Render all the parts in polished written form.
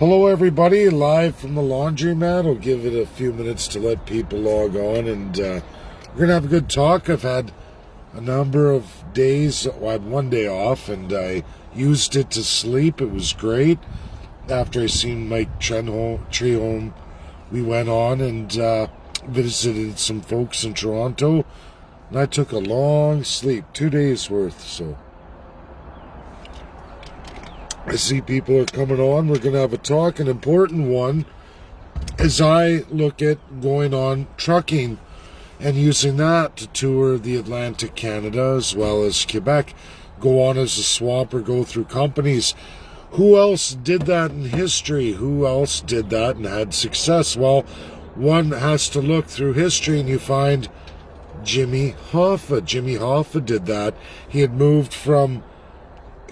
Hello everybody, live from the laundromat. I'll give it a few minutes to let people log on, and we're going to have a good talk. I've had a number of days, well, I had one day off, and I used it to sleep. It was great. After I seen Mike Tree home, we went on and visited some folks in Toronto, and I took a long sleep, 2 days worth, so I see people are coming on. We're going to have a talk, an important one, as I look at going on trucking and using that to tour the Atlantic Canada as well as Quebec, go on as a swapper, go through companies. Who else did that in history? Who else did that and had success? Well, one has to look through history and you find Jimmy Hoffa. Jimmy Hoffa did that. He had moved from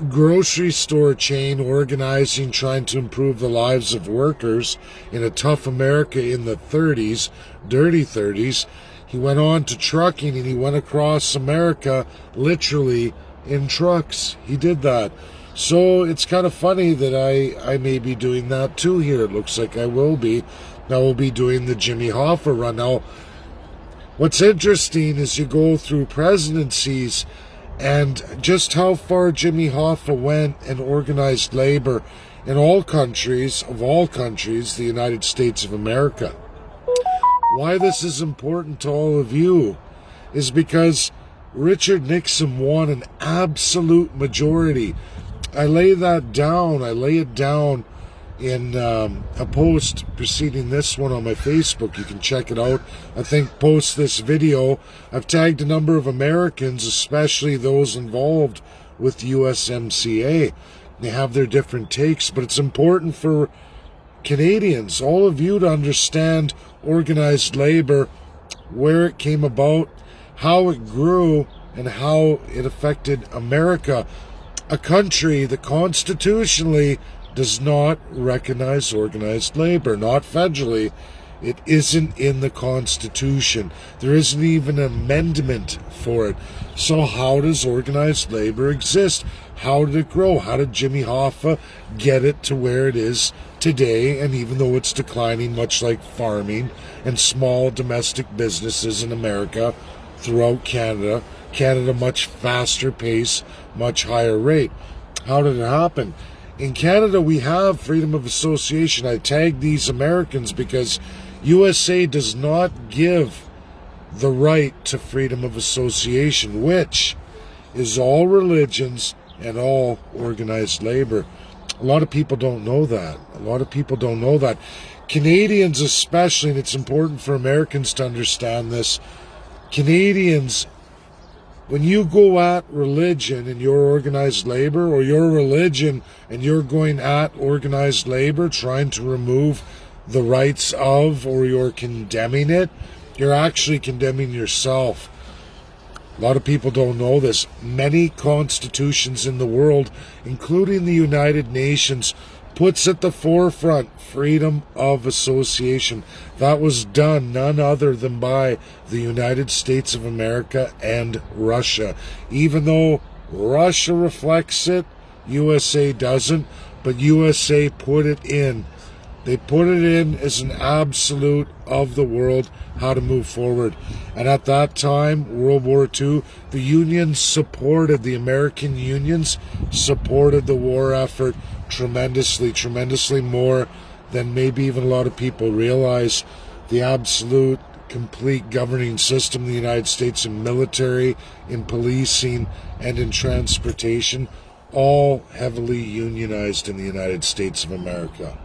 grocery store chain, organizing, trying to improve the lives of workers in a tough America in the 30s, dirty 30s. He went on to trucking, and he went across America literally in trucks. He did that. So it's kind of funny that I may be doing that too here. It looks like I will be. Now we'll be doing the Jimmy Hoffa run. Now, what's interesting is you go through presidencies and just how far Jimmy Hoffa went and organized labor in all countries, the United States of America. Why this is important to all of you is because Richard Nixon won an absolute majority. I lay it down in a post preceding this one on my Facebook. You can check it out. I think post this video, I've tagged a number of Americans, especially those involved with USMCA. They have their different takes, but it's important for Canadians, all of you, to understand organized labor, where it came about, how it grew, and how it affected America, a country that constitutionally does not recognize organized labor, not federally. It isn't in the Constitution. There isn't even an amendment for it. So how does organized labor exist? How did it grow? How did Jimmy Hoffa get it to where it is today? And even though it's declining, much like farming and small domestic businesses in America, throughout Canada, much faster pace, much higher rate. How did it happen? In Canada, we have freedom of association. I tag these Americans because USA does not give the right to freedom of association, which is all religions and all organized labor. A lot of people don't know that. Canadians especially, and it's important for Americans to understand this, Canadians, when you go at religion and your organized labor, or your religion and you're going at organized labor, trying to remove the rights of, or you're condemning it, you're actually condemning yourself. A lot of people don't know this. Many constitutions in the world, including the United Nations, puts at the forefront freedom of association. That was done none other than by the United States of America and Russia. Even though Russia reflects it, USA doesn't, but USA put it in. They put it in as an absolute of the world, how to move forward. And at that time, World War II, the unions supported, the American unions supported the war effort tremendously more than maybe even a lot of people realize. The absolute complete governing system in the United States, in military, in policing, and in transportation, all heavily unionized in the United States of America.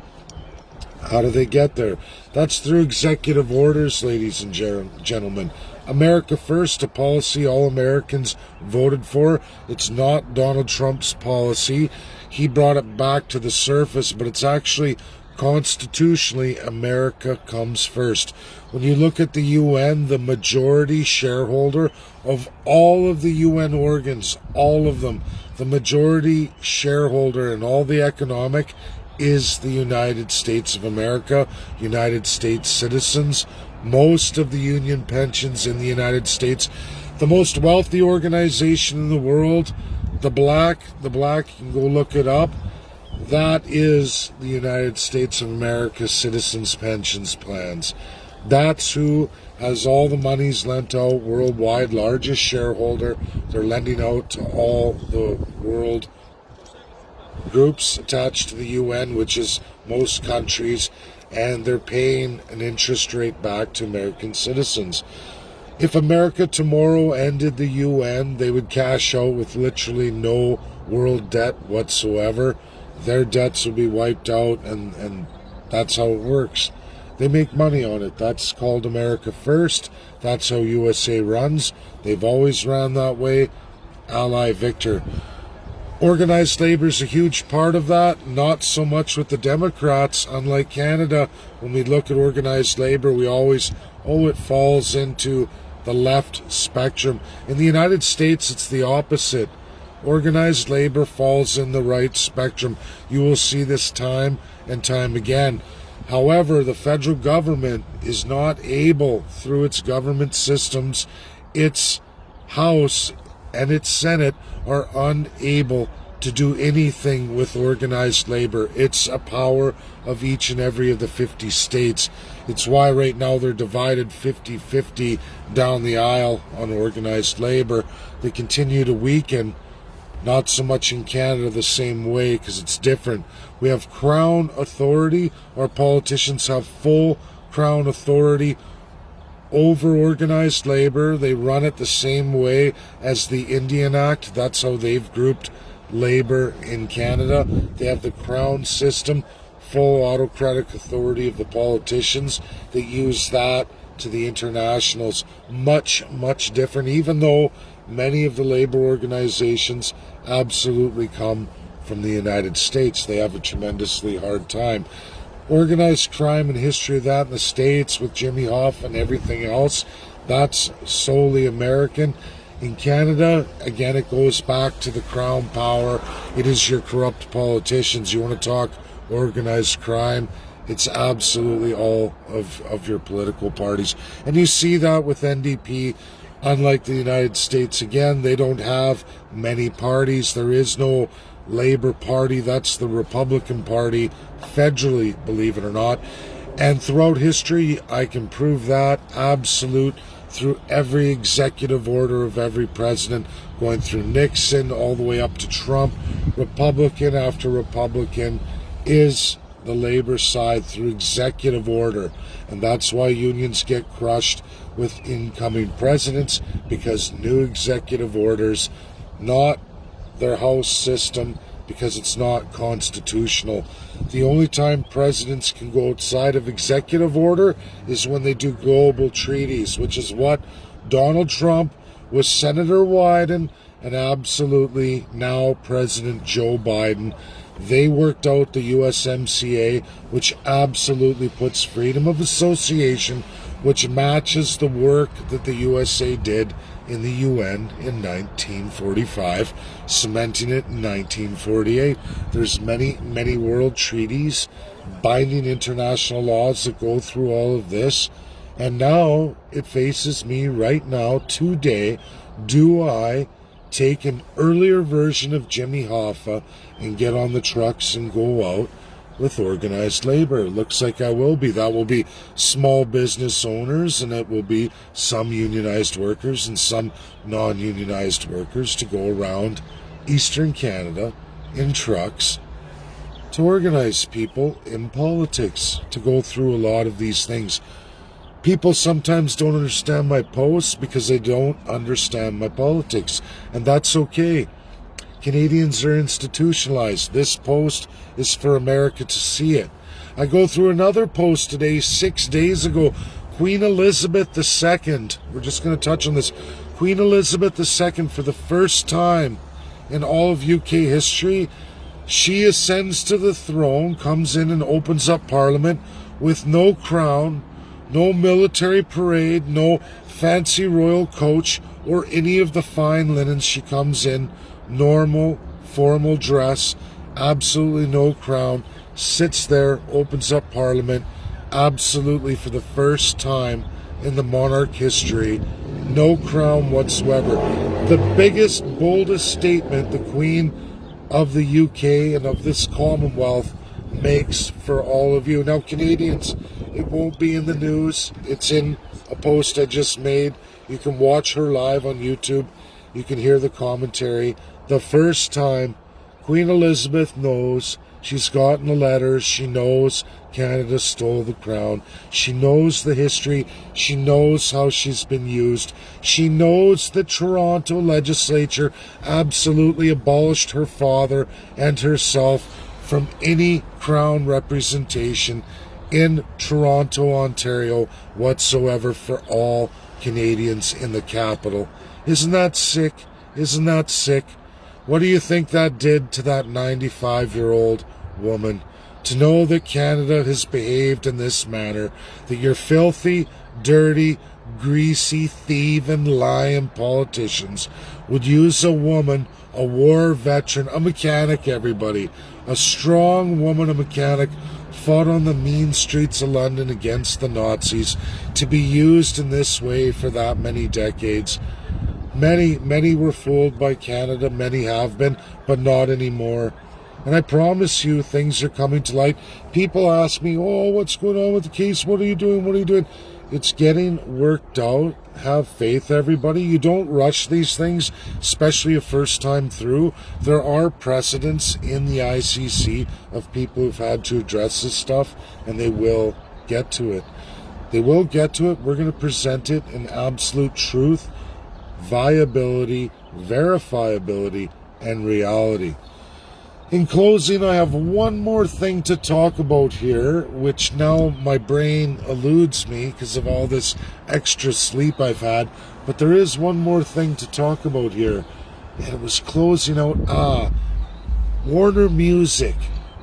How do they get there? That's through executive orders, ladies and gentlemen. America First, a policy all Americans voted for. It's not Donald Trump's policy. He brought it back to the surface, but it's actually constitutionally America comes first. When you look at the UN, the majority shareholder of all of the UN organs, all of them, the majority shareholder in all the economic is the United States of America, United States citizens. Most of the union pensions in the United States, the most wealthy organization in the world, the black, you can go look it up. That is the United States of America Citizens Pensions Plans. That's who has all the monies lent out worldwide, largest shareholder. They're lending out to all the world groups attached to the UN, which is most countries, and they're paying an interest rate back to American citizens. If America tomorrow ended the UN, they would cash out with literally no world debt whatsoever. Their debts would be wiped out, and that's how it works. They make money on it. That's called America First. That's how USA runs. They've always ran that way. Ally Victor. Organized labor is a huge part of that. Not so much with the Democrats. Unlike Canada, when we look at organized labor, we always, it falls into the left spectrum. In the United States, it's the opposite. Organized labor falls in the right spectrum. You will see this time and time again. However, the federal government is not able, through its government systems, its House and its Senate are unable to do anything with organized labor. It's a power of each and every of the 50 states. It's why right now they're divided 50-50 down the aisle on organized labor. They continue to weaken. Not so much in Canada the same way, because it's different. We have Crown authority. Our politicians have full Crown authority over organized labor. They run it the same way as the Indian Act. That's how they've grouped labor in Canada. They have the Crown system, full autocratic authority of the politicians. They use that to the internationals. Much, much different, even though many of the labor organizations absolutely come from the United States. They have a tremendously hard time. Organized crime and history of that in the States with Jimmy Hoffa and everything else, that's solely American. In Canada, again, it goes back to the Crown power. It is your corrupt politicians. You want to talk organized crime, it's absolutely all of your political parties. And you see that with NDP. Unlike the United States, again, they don't have many parties. There is no Labour Party. That's the Republican Party, federally, believe it or not. And throughout history, I can prove that, absolute, through every executive order of every president, going through Nixon all the way up to Trump, Republican after Republican is the Labour side through executive order. And that's why unions get crushed with incoming presidents, because new executive orders, not their House system, because it's not constitutional. The only time presidents can go outside of executive order is when they do global treaties, which is what Donald Trump with Senator Wyden and absolutely now President Joe Biden. They worked out the USMCA, which absolutely puts freedom of association, which matches the work that the USA did in the UN in 1945, cementing it in 1948. There's many, many world treaties, binding international laws that go through all of this. And now it faces me right now, today, do I take an earlier version of Jimmy Hoffa and get on the trucks and go out with organized labor? It looks like I will be. That will be small business owners, and it will be some unionized workers and some non-unionized workers to go around Eastern Canada in trucks to organize people in politics, to go through a lot of these things. People sometimes don't understand my posts because they don't understand my politics, and that's okay. Canadians are institutionalized. This post is for America to see it. I go through another post today, 6 days ago. Queen Elizabeth II, we're just going to touch on this. Queen Elizabeth II, for the first time in all of UK history, she ascends to the throne, comes in and opens up Parliament with no crown, no military parade, no fancy royal coach, or any of the fine linens. She comes in normal, formal dress, absolutely no crown, sits there, opens up Parliament, absolutely for the first time in the monarch history, no crown whatsoever. The biggest, boldest statement the Queen of the UK and of this Commonwealth makes for all of you. Now, Canadians, it won't be in the news. It's in a post I just made. You can watch her live on YouTube. You can hear the commentary. The first time Queen Elizabeth knows she's gotten the letters. She knows Canada stole the crown. She knows the history. She knows how she's been used. She knows the Toronto legislature absolutely abolished her father and herself from any crown representation in Toronto, Ontario whatsoever for all Canadians in the capital. Isn't that sick? Isn't that sick? What do you think that did to that 95-year-old woman? To know that Canada has behaved in this manner, that your filthy, dirty, greasy, thieving, lying politicians would use a woman, a war veteran, a mechanic, everybody, a strong woman, a mechanic, fought on the mean streets of London against the Nazis, to be used in this way for that many decades. Many were fooled by Canada, many have been, but not anymore. And I promise you, things are coming to light. People ask me, oh, what's going on with the case? What are you doing? What are you doing? It's getting worked out. Have faith, everybody. You don't rush these things, especially a first time through. There are precedents in the ICC of people who've had to address this stuff, and they will get to it. They will get to it. We're going to present it in absolute truth, viability, verifiability, and reality. In closing, I have one more thing to talk about here, which now my brain eludes me because of all this extra sleep I've had. But there is one more thing to talk about here. And it was closing out. Warner Music.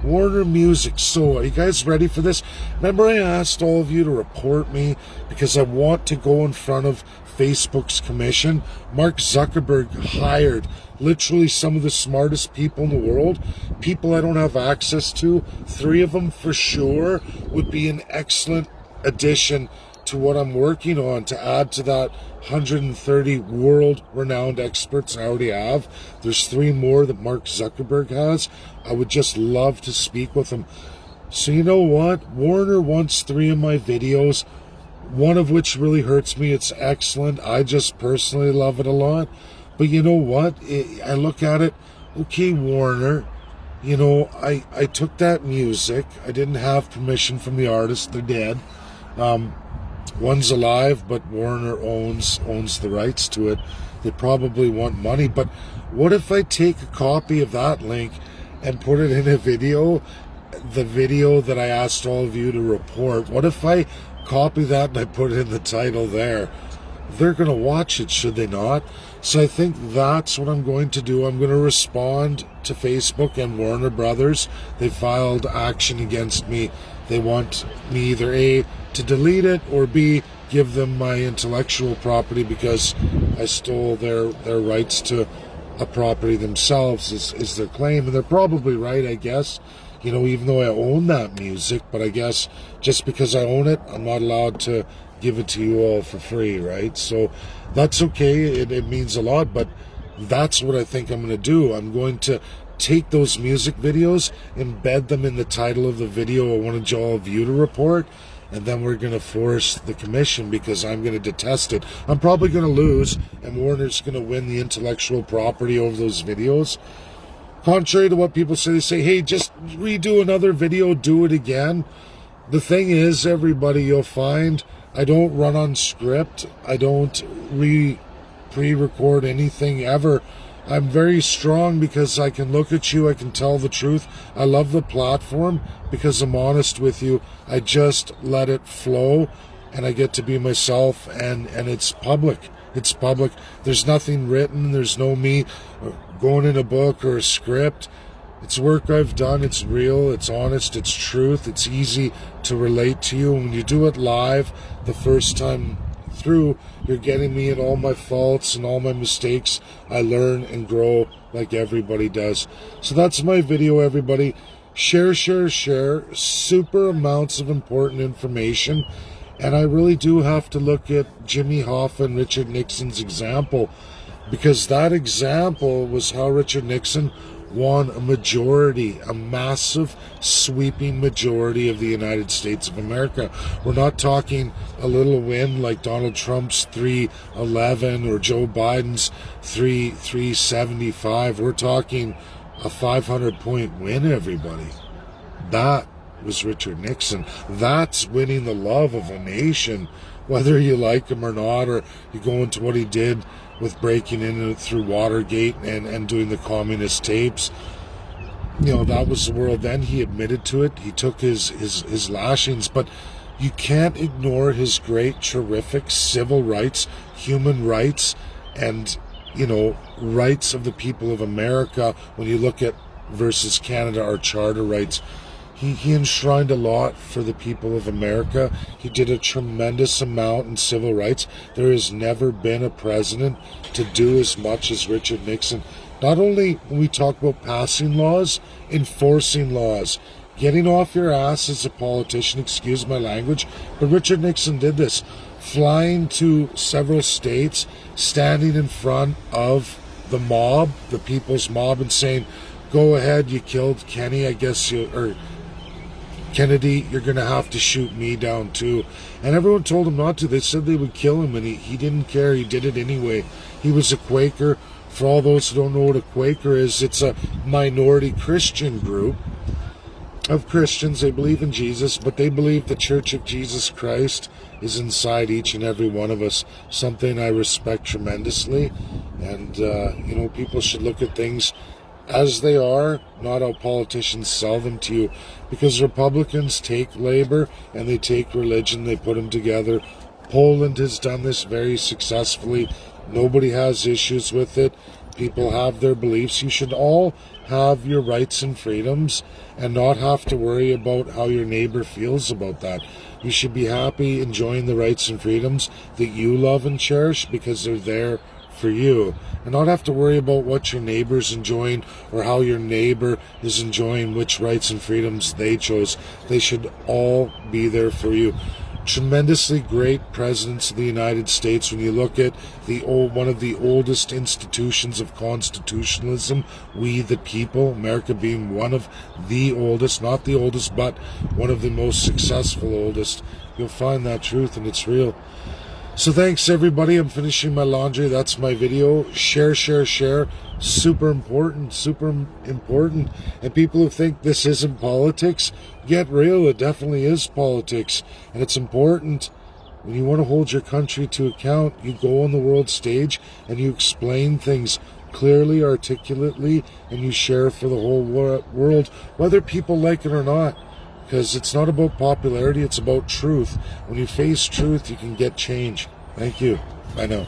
Warner Music. So, are you guys ready for this? Remember I asked all of you to report me because I want to go in front of Facebook's commission. Mark Zuckerberg hired literally some of the smartest people in the world, people I don't have access to. 3 of them for sure would be an excellent addition to what I'm working on, to add to that 130 world-renowned experts I already have. There's 3 more that Mark Zuckerberg has. I would just love to speak with him. So you know what? Warner wants 3 of my videos, one of which really hurts me. It's excellent. I just personally love it a lot. But you know what? I look at it, okay, Warner, you know, I took that music. I didn't have permission from the artist. They're dead. One's alive, but Warner owns the rights to it. They probably want money. But what if I take a copy of that link and put it in a video, the video that I asked all of you to report? What if I copy that and I put it in the title there? They're going to watch it, should they not? So I think that's what I'm going to do. I'm going to respond to Facebook and Warner Brothers. They filed action against me. They want me either A, to delete it, or B, give them my intellectual property because I stole their rights to a property themselves, is their claim. And they're probably right, I guess. You know, even though I own that music, but I guess just because I own it, I'm not allowed to give it to you all for free, right? So that's okay. It means a lot, but that's what I think I'm going to do. I'm going to take those music videos, embed them in the title of the video I wanted all of you to report, and then we're going to force the commission because I'm going to detest it. I'm probably going to lose, and Warner's going to win the intellectual property over those videos. Contrary to what people say, they say, hey, just redo another video, do it again. The thing is, everybody, you'll find I don't run on script. I don't pre-record anything ever. I'm very strong because I can look at you, I can tell the truth. I love the platform because I'm honest with you. I just let it flow and I get to be myself, and it's public. It's public. There's nothing written. There's no me going in a book or a script. It's work I've done. It's real. It's honest. It's truth. It's easy to relate to you. When you do it live the first time through, you're getting me in all my faults and all my mistakes. I learn and grow like everybody does. So that's my video, everybody. Share, share, share. Super amounts of important information. And I really do have to look at Jimmy Hoffa and Richard Nixon's example, because that example was how Richard Nixon won a majority, a massive, sweeping majority of the United States of America. We're not talking a little win like Donald Trump's 311 or Joe Biden's 375. We're talking a 500-point win, everybody. That was Richard Nixon. That's winning the love of a nation, whether you like him or not, or you go into what he did with breaking in through Watergate and doing the communist tapes. You know, that was the world then. He admitted to it. He took his lashings, but you can't ignore his great, terrific civil rights, human rights, and, you know, rights of the people of America. When you look at versus Canada, our charter rights, he enshrined a lot for the people of America. He did a tremendous amount in civil rights. There has never been a president to do as much as Richard Nixon. Not only when we talk about passing laws, enforcing laws, getting off your ass as a politician, excuse my language, but Richard Nixon did this. Flying to several states, standing in front of the mob, the people's mob, and saying, go ahead, you killed Kenny, I guess or Kennedy, you're going to have to shoot me down too. And everyone told him not to. They said they would kill him, and he didn't care. He did it anyway. He was a Quaker. For all those who don't know what a Quaker is, it's a minority Christian group of Christians. They believe in Jesus, but they believe the Church of Jesus Christ is inside each and every one of us, something I respect tremendously. And, you know, people should look at things as they are, not how politicians sell them to you. Because Republicans take labor and they take religion, they put them together. Poland has done this very successfully. Nobody has issues with it. People have their beliefs. You should all have your rights and freedoms and not have to worry about how your neighbor feels about that. You should be happy enjoying the rights and freedoms that you love and cherish because they're there for you, and not have to worry about what your neighbor's enjoying or how your neighbor is enjoying which rights and freedoms they chose. They should all be there for you. Tremendously great presidents of the United States. When you look at one of the oldest institutions of constitutionalism, we the people, America being one of the oldest, not the oldest, but one of the most successful oldest, you'll find that truth, and it's real. So thanks everybody. I'm finishing my laundry. That's my video. Share. Super important. And people who think this isn't politics, get real. It definitely is politics. And it's important. When you want to hold your country to account, you go on the world stage and you explain things clearly, articulately, and you share for the whole world, whether people like it or not. Because it's not about popularity, it's about truth. When you face truth, you can get change. Thank you. Bye now.